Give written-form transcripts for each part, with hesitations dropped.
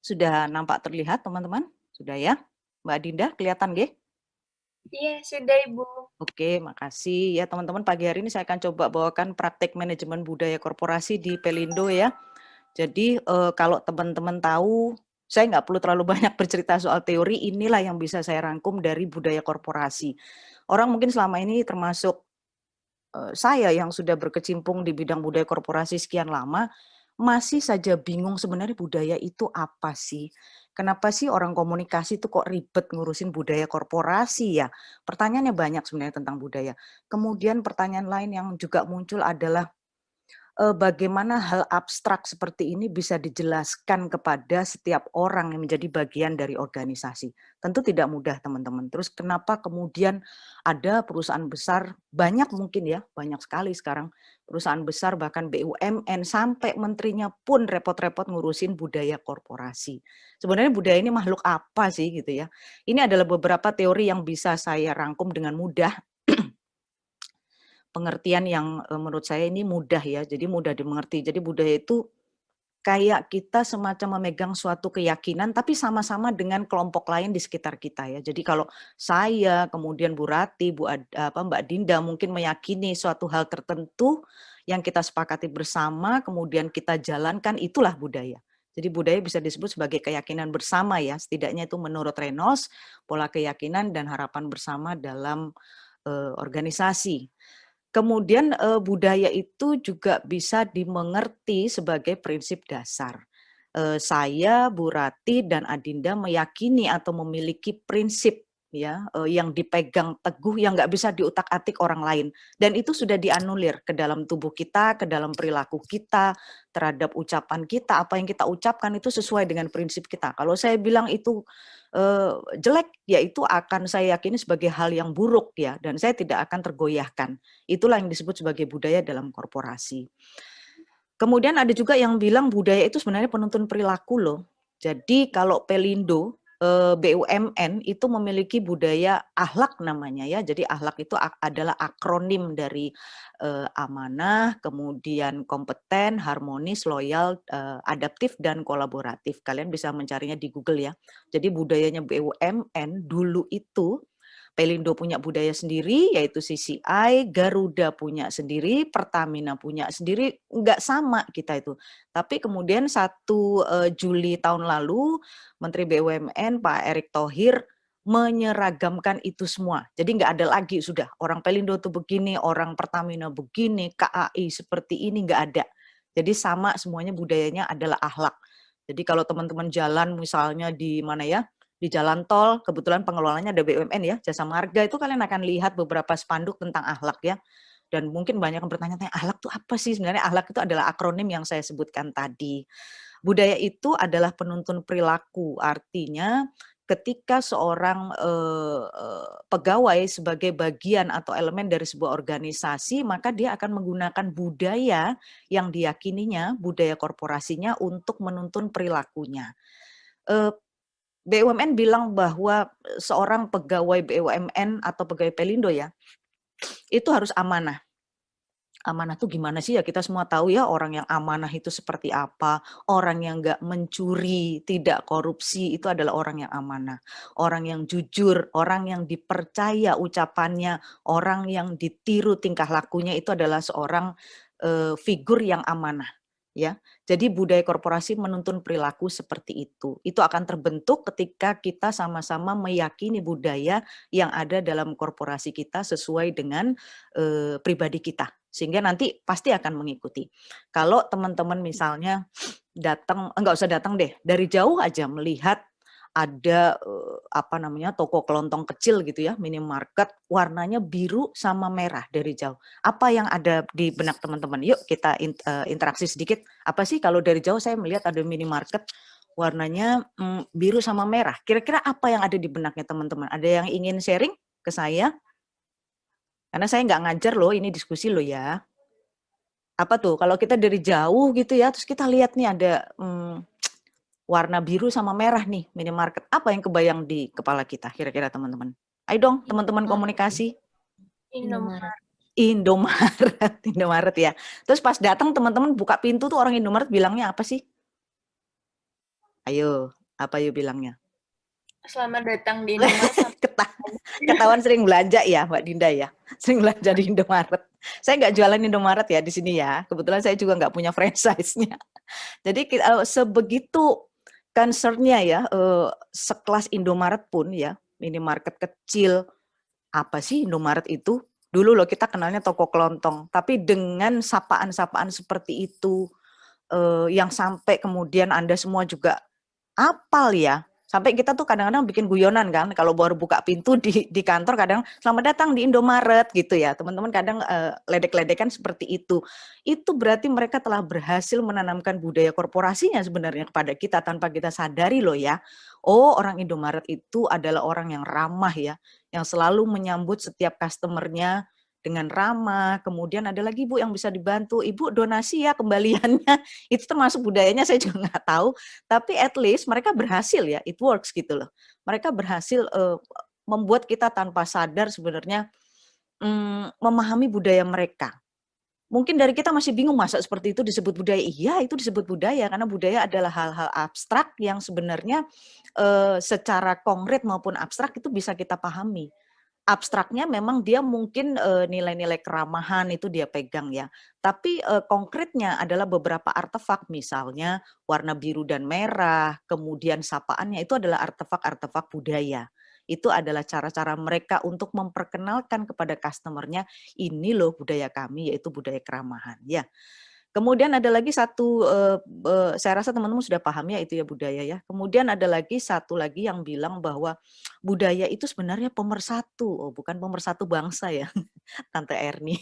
Sudah nampak terlihat teman-teman? Sudah ya? Mbak Dinda kelihatan nggih? Iya, sudah Ibu. Oke, makasih ya teman-teman. Pagi hari ini saya akan coba bawakan praktek manajemen budaya korporasi di Pelindo ya. Jadi kalau teman-teman tahu, saya nggak perlu terlalu banyak bercerita soal teori, inilah yang bisa saya rangkum dari budaya korporasi. Orang mungkin selama ini termasuk saya yang sudah berkecimpung di bidang budaya korporasi sekian lama, masih saja bingung sebenarnya budaya itu apa sih? Kenapa sih orang komunikasi itu kok ribet ngurusin budaya korporasi ya? Pertanyaannya banyak sebenarnya tentang budaya. Kemudian pertanyaan lain yang juga muncul adalah bagaimana hal abstrak seperti ini bisa dijelaskan kepada setiap orang yang menjadi bagian dari organisasi. Tentu tidak mudah teman-teman. Terus kenapa kemudian ada perusahaan besar, banyak mungkin ya, banyak sekali sekarang, perusahaan besar bahkan BUMN sampai menterinya pun repot-repot ngurusin budaya korporasi. Sebenarnya budaya ini makhluk apa sih gitu ya. Ini adalah beberapa teori yang bisa saya rangkum dengan mudah, pengertian yang menurut saya ini mudah ya, jadi mudah dimengerti. Jadi budaya itu kayak kita semacam memegang suatu keyakinan tapi sama-sama dengan kelompok lain di sekitar kita ya. Jadi kalau saya, kemudian Bu Rati, Mbak Dinda mungkin meyakini suatu hal tertentu yang kita sepakati bersama, kemudian kita jalankan, itulah budaya. Jadi budaya bisa disebut sebagai keyakinan bersama ya, setidaknya itu menurut Reynolds, pola keyakinan dan harapan bersama dalam organisasi. Kemudian budaya itu juga bisa dimengerti sebagai prinsip dasar. Saya, Bu Rati, dan Adinda meyakini atau memiliki prinsip ya yang dipegang teguh yang nggak bisa diutak-atik orang lain, dan itu sudah dianulir ke dalam tubuh kita, ke dalam perilaku kita, terhadap ucapan kita. Apa yang kita ucapkan itu sesuai dengan prinsip kita. Kalau saya bilang itu jelek, ya itu akan saya yakini sebagai hal yang buruk ya, dan saya tidak akan tergoyahkan. Itulah yang disebut sebagai budaya dalam korporasi. Kemudian ada juga yang bilang budaya itu sebenarnya penuntun perilaku loh. Jadi kalau Pelindo, BUMN itu memiliki budaya akhlak namanya ya. Jadi akhlak itu adalah akronim dari amanah, kemudian kompeten, harmonis, loyal, adaptif, dan kolaboratif. Kalian bisa mencarinya di Google ya. Jadi budayanya BUMN dulu itu Pelindo punya budaya sendiri, yaitu CCI, Garuda punya sendiri, Pertamina punya sendiri, nggak sama kita itu. Tapi kemudian 1 Juli tahun lalu, Menteri BUMN Pak Erick Thohir menyeragamkan itu semua. Jadi nggak ada lagi sudah, orang Pelindo tuh begini, orang Pertamina begini, KAI seperti ini, nggak ada. Jadi sama semuanya, budayanya adalah akhlak. Jadi kalau teman-teman jalan misalnya di mana ya, di jalan tol, kebetulan pengelolanya ada BUMN ya, Jasa Marga, itu kalian akan lihat beberapa spanduk tentang akhlak ya. Dan mungkin banyak yang bertanya-tanya, akhlak itu apa sih? Sebenarnya akhlak itu adalah akronim yang saya sebutkan tadi. Budaya itu adalah penuntun perilaku, artinya ketika seorang pegawai sebagai bagian atau elemen dari sebuah organisasi, maka dia akan menggunakan budaya yang diyakininya, budaya korporasinya untuk menuntun perilakunya. BUMN bilang bahwa seorang pegawai BUMN atau pegawai Pelindo ya, itu harus amanah. Amanah tuh gimana sih ya, kita semua tahu ya orang yang amanah itu seperti apa. Orang yang nggak mencuri, tidak korupsi, itu adalah orang yang amanah. Orang yang jujur, orang yang dipercaya ucapannya, orang yang ditiru tingkah lakunya, itu adalah seorang figur yang amanah. Ya, jadi budaya korporasi menuntun perilaku seperti itu. Itu akan terbentuk ketika kita sama-sama meyakini budaya yang ada dalam korporasi kita sesuai dengan pribadi kita. Sehingga nanti pasti akan mengikuti. Kalau teman-teman misalnya datang, enggak usah datang deh, dari jauh aja melihat ada apa namanya, toko kelontong kecil gitu ya, minimarket, warnanya biru sama merah dari jauh. Apa yang ada di benak teman-teman? Yuk kita interaksi sedikit. Apa sih kalau dari jauh saya melihat ada minimarket warnanya biru sama merah. Kira-kira apa yang ada di benaknya teman-teman? Ada yang ingin sharing ke saya? Karena saya nggak ngajar loh, ini diskusi loh ya. Apa tuh, kalau kita dari jauh gitu ya, terus kita lihat nih ada warna biru sama merah nih minimarket. Apa yang kebayang di kepala kita kira-kira teman-teman? Ayo dong teman-teman Indomaret. komunikasi. Indomaret. Indomaret, Indomaret ya. Terus pas datang teman-teman buka pintu tuh orang Indomaret bilangnya apa sih? Ayo, apa you bilangnya? Selamat datang di Indomaret. Keta Ketahuan sering belanja ya Mbak Dinda ya? Sering belanja di Indomaret. Saya nggak jualan Indomaret ya di sini ya, kebetulan saya juga nggak punya franchise-nya. Jadi sebegitu concern-nya ya, sekelas Indomaret pun ya, minimarket kecil, apa sih Indomaret itu? Dulu loh kita kenalnya toko kelontong, tapi dengan sapaan-sapaan seperti itu, yang sampai kemudian Anda semua juga apal ya. Sampai kita tuh kadang-kadang bikin guyonan kan, kalau baru buka pintu di kantor kadang selamat datang di Indomaret gitu ya. Teman-teman kadang ledek-ledekan seperti itu. Itu berarti mereka telah berhasil menanamkan budaya korporasinya sebenarnya kepada kita tanpa kita sadari loh ya. Oh, orang Indomaret itu adalah orang yang ramah ya, yang selalu menyambut setiap customernya dengan ramah. Kemudian ada lagi Bu yang bisa dibantu, Ibu donasi ya kembaliannya. Itu termasuk budayanya saya juga nggak tahu, tapi at least mereka berhasil ya, it works gitu loh. Mereka berhasil membuat kita tanpa sadar sebenarnya memahami budaya mereka. Mungkin dari kita masih bingung masa seperti itu disebut budaya. Iya, itu disebut budaya karena budaya adalah hal-hal abstrak yang sebenarnya secara konkret maupun abstrak itu bisa kita pahami. Abstraknya memang dia mungkin nilai-nilai keramahan itu dia pegang ya. Tapi konkretnya adalah beberapa artefak, misalnya warna biru dan merah, kemudian sapaannya itu adalah artefak-artefak budaya. Itu adalah cara-cara mereka untuk memperkenalkan kepada customer-nya, ini loh budaya kami, yaitu budaya keramahan. Ya. Kemudian ada lagi satu, saya rasa teman-teman sudah paham ya itu ya budaya ya. Kemudian ada lagi satu lagi yang bilang bahwa budaya itu sebenarnya pemersatu, oh bukan pemersatu bangsa ya, Tante Erni.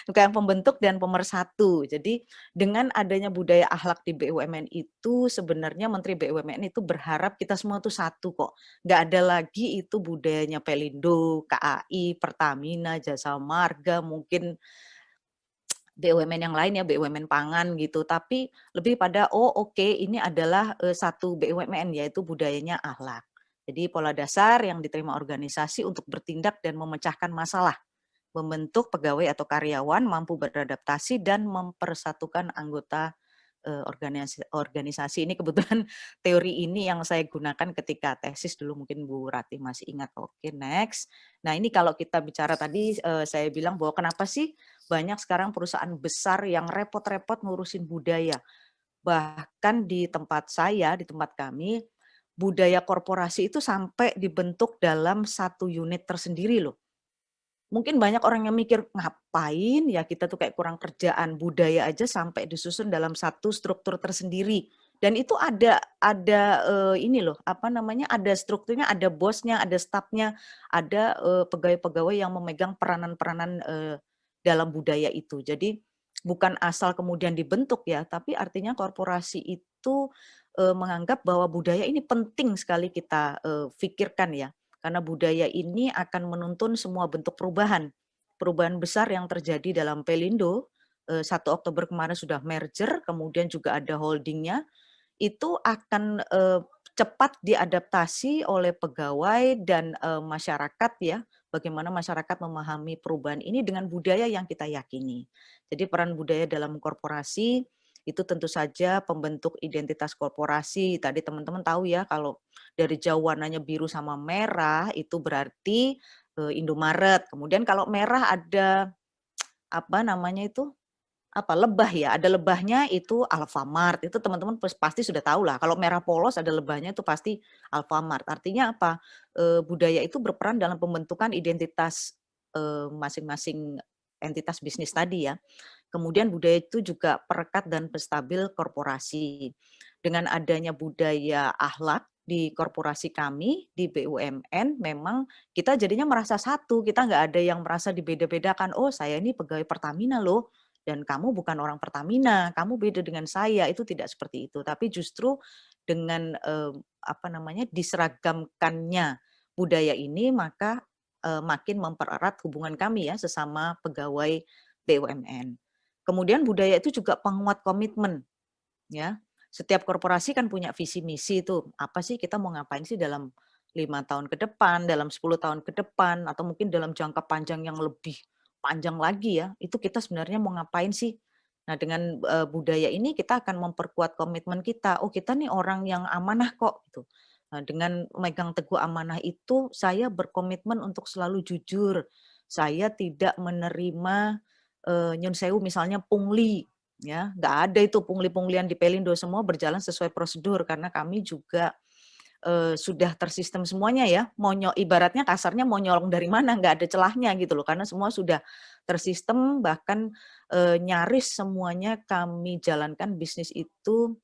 Bukan pembentuk dan pemersatu. Jadi dengan adanya budaya akhlak di BUMN itu sebenarnya Menteri BUMN itu berharap kita semua tuh satu kok. Nggak ada lagi itu budayanya Pelindo, KAI, Pertamina, Jasa Marga, mungkin BUMN yang lain ya, BUMN pangan gitu, tapi lebih pada oh oke ini adalah satu BUMN yaitu budayanya akhlak. Jadi pola dasar yang diterima organisasi untuk bertindak dan memecahkan masalah, membentuk pegawai atau karyawan mampu beradaptasi dan mempersatukan anggota organisasi. Ini kebetulan teori ini yang saya gunakan ketika tesis dulu, mungkin Bu Rati masih ingat. Oke, next. Nah, ini kalau kita bicara tadi saya bilang bahwa kenapa sih banyak sekarang perusahaan besar yang repot-repot ngurusin budaya. Bahkan di tempat saya, di tempat kami, budaya korporasi itu sampai dibentuk dalam satu unit tersendiri loh. Mungkin banyak orang yang mikir, ngapain ya kita tuh kayak kurang kerjaan, budaya aja sampai disusun dalam satu struktur tersendiri. Dan itu ada ini loh, apa namanya, ada strukturnya, ada bosnya, ada stafnya, ada pegawai-pegawai yang memegang peranan-peranan dalam budaya itu. Jadi bukan asal kemudian dibentuk ya, tapi artinya korporasi itu menganggap bahwa budaya ini penting sekali kita pikirkan ya. Karena budaya ini akan menuntun semua bentuk perubahan. Perubahan besar yang terjadi dalam Pelindo, 1 Oktober kemarin sudah merger, kemudian juga ada holdingnya, itu akan cepat diadaptasi oleh pegawai dan masyarakat ya, bagaimana masyarakat memahami perubahan ini dengan budaya yang kita yakini. Jadi peran budaya dalam korporasi itu tentu saja pembentuk identitas korporasi. Tadi teman-teman tahu ya kalau dari jauh warnanya biru sama merah itu berarti Indomaret. Kemudian kalau merah ada apa namanya itu? Apa lebah ya, ada lebahnya itu Alfamart. Itu teman-teman pasti sudah tahu lah. Kalau merah polos ada lebahnya itu pasti Alfamart. Artinya apa? Budaya itu berperan dalam pembentukan identitas masing-masing entitas bisnis tadi ya. Kemudian budaya itu juga perekat dan penstabil korporasi. Dengan adanya budaya akhlak di korporasi kami, di BUMN, memang kita jadinya merasa satu, kita nggak ada yang merasa dibeda-bedakan, oh saya ini pegawai Pertamina loh, dan kamu bukan orang Pertamina, kamu beda dengan saya, itu tidak seperti itu. Tapi justru dengan apa namanya diseragamkannya budaya ini, maka makin mempererat hubungan kami ya sesama pegawai BUMN. Kemudian budaya itu juga penguat komitmen, ya. Setiap korporasi kan punya visi misi itu, apa sih kita mau ngapain sih dalam 5 tahun ke depan, dalam 10 tahun ke depan, atau mungkin dalam jangka panjang yang lebih panjang lagi ya, itu kita sebenarnya mau ngapain sih? Nah, dengan budaya ini kita akan memperkuat komitmen kita. Oh, kita nih orang yang amanah kok gitu. Nah, dengan megang teguh amanah itu saya berkomitmen untuk selalu jujur. Saya tidak menerima nyun sewu misalnya pungli ya, nggak ada itu pungli-punglian di Pelindo, semua berjalan sesuai prosedur karena kami juga sudah tersistem semuanya ya, ibaratnya kasarnya mau nyolong dari mana, nggak ada celahnya gitu loh, karena semua sudah tersistem, bahkan nyaris semuanya kami jalankan bisnis itu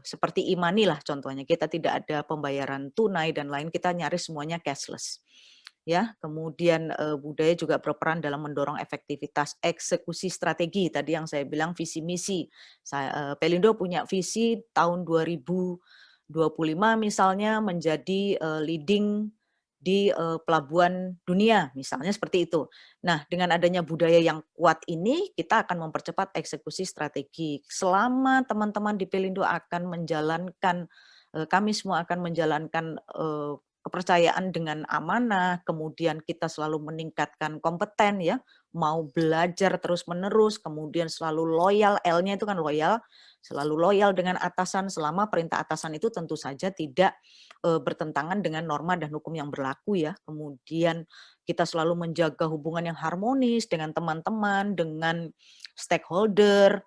seperti e-money lah contohnya, kita tidak ada pembayaran tunai dan lain, kita nyaris semuanya cashless. Ya, kemudian budaya juga berperan dalam mendorong efektivitas eksekusi strategi. Tadi yang saya bilang visi misi. Pelindo punya visi tahun 2025 misalnya menjadi leading di pelabuhan dunia, misalnya seperti itu. Nah, dengan adanya budaya yang kuat ini, kita akan mempercepat eksekusi strategi. Selama teman-teman di Pelindo akan menjalankan, kami semua akan menjalankan kepercayaan dengan amanah, kemudian kita selalu meningkatkan kompeten ya, mau belajar terus-menerus, kemudian selalu loyal, L-nya itu kan loyal, selalu loyal dengan atasan selama perintah atasan itu tentu saja tidak bertentangan dengan norma dan hukum yang berlaku ya. Kemudian kita selalu menjaga hubungan yang harmonis dengan teman-teman, dengan stakeholder,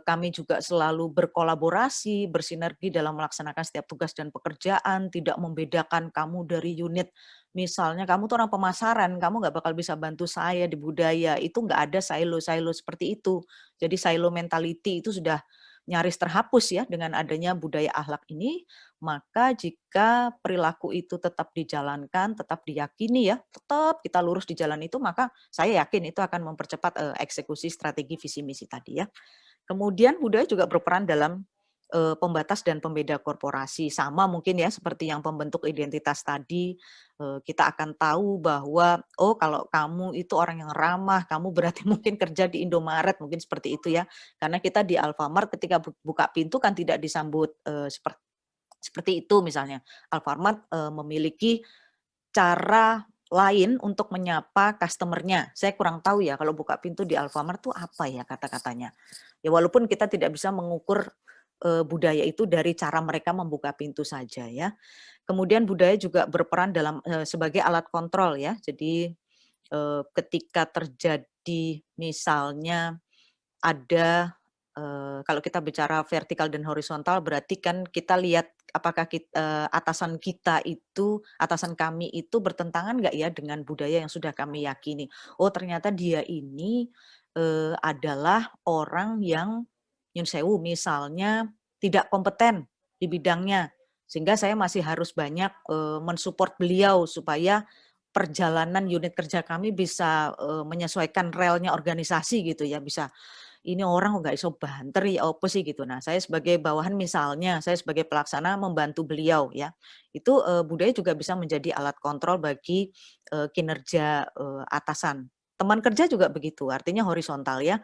kami juga selalu berkolaborasi, bersinergi dalam melaksanakan setiap tugas dan pekerjaan, tidak membedakan kamu dari unit. Misalnya kamu tuh orang pemasaran, kamu nggak bakal bisa bantu saya di budaya, itu nggak ada silo-silo seperti itu. Jadi silo mentality itu sudah nyaris terhapus ya dengan adanya budaya akhlak ini, maka jika perilaku itu tetap dijalankan, tetap diyakini ya, tetap kita lurus di jalan itu, maka saya yakin itu akan mempercepat eksekusi strategi visi misi tadi ya. Kemudian budaya juga berperan dalam pembatas dan pembeda korporasi. Sama mungkin ya seperti yang pembentuk identitas tadi, kita akan tahu bahwa, oh kalau kamu itu orang yang ramah, kamu berarti mungkin kerja di Indomaret, mungkin seperti itu ya. Karena kita di Alfamart ketika buka pintu kan tidak disambut seperti itu misalnya. Alfamart memiliki cara lain untuk menyapa customer-nya. Saya kurang tahu ya kalau buka pintu di Alfamart tuh apa ya kata-katanya. Ya walaupun kita tidak bisa mengukur budaya itu dari cara mereka membuka pintu saja ya. Kemudian budaya juga berperan dalam sebagai alat kontrol ya. Jadi ketika terjadi misalnya ada kalau kita bicara vertikal dan horizontal berarti kan kita lihat apakah atasan kita itu, atasan kami itu bertentangan nggak ya dengan budaya yang sudah kami yakini. Oh ternyata dia ini adalah orang yang nyun sewu misalnya tidak kompeten di bidangnya. Sehingga saya masih harus banyak mensupport beliau supaya perjalanan unit kerja kami bisa menyesuaikan relnya organisasi gitu ya, bisa ini orang nggak iso banter ya apa sih gitu. Nah, saya sebagai bawahan misalnya, saya sebagai pelaksana membantu beliau ya. Itu budaya juga bisa menjadi alat kontrol bagi kinerja atasan. Teman kerja juga begitu, artinya horizontal ya.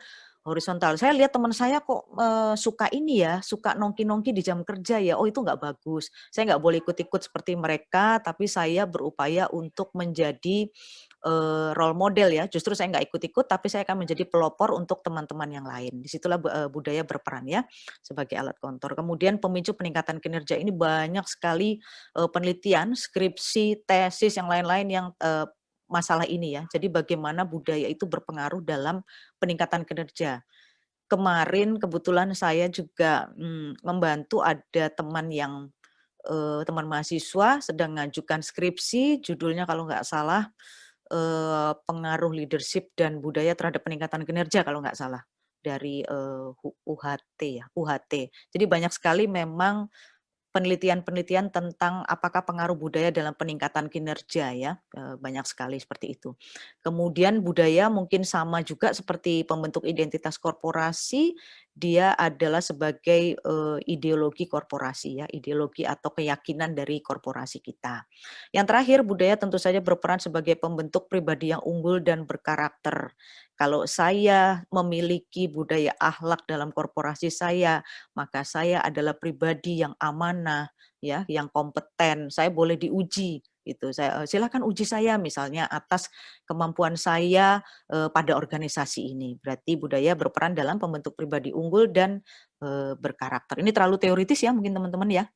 Horizontal. Saya lihat teman saya kok suka ini ya, suka nongki-nongki di jam kerja ya. Oh itu nggak bagus. Saya nggak boleh ikut-ikut seperti mereka, tapi saya berupaya untuk menjadi role model ya. Justru saya nggak ikut-ikut, tapi saya akan menjadi pelopor untuk teman-teman yang lain. Disitulah budaya berperan ya sebagai alat kontrol. Kemudian pemicu peningkatan kinerja ini banyak sekali penelitian, skripsi, tesis, yang lain-lain yang masalah ini ya. Jadi bagaimana budaya itu berpengaruh dalam peningkatan kinerja. Kemarin kebetulan saya juga membantu ada teman yang teman mahasiswa sedang mengajukan skripsi, judulnya kalau nggak salah pengaruh leadership dan budaya terhadap peningkatan kinerja kalau nggak salah dari UHT ya, UHT. Jadi banyak sekali memang penelitian-penelitian tentang apakah pengaruh budaya dalam peningkatan kinerja ya, banyak sekali seperti itu. Kemudian budaya mungkin sama juga seperti pembentuk identitas korporasi, dia adalah sebagai ideologi korporasi ya, ideologi atau keyakinan dari korporasi kita. Yang terakhir budaya tentu saja berperan sebagai pembentuk pribadi yang unggul dan berkarakter. Kalau saya memiliki budaya akhlak dalam korporasi saya, maka saya adalah pribadi yang amanah, ya, yang kompeten. Saya boleh diuji gitu. Silakan uji saya misalnya atas kemampuan saya pada organisasi ini. Berarti budaya berperan dalam pembentuk pribadi unggul dan berkarakter. Ini terlalu teoritis ya mungkin teman-teman ya.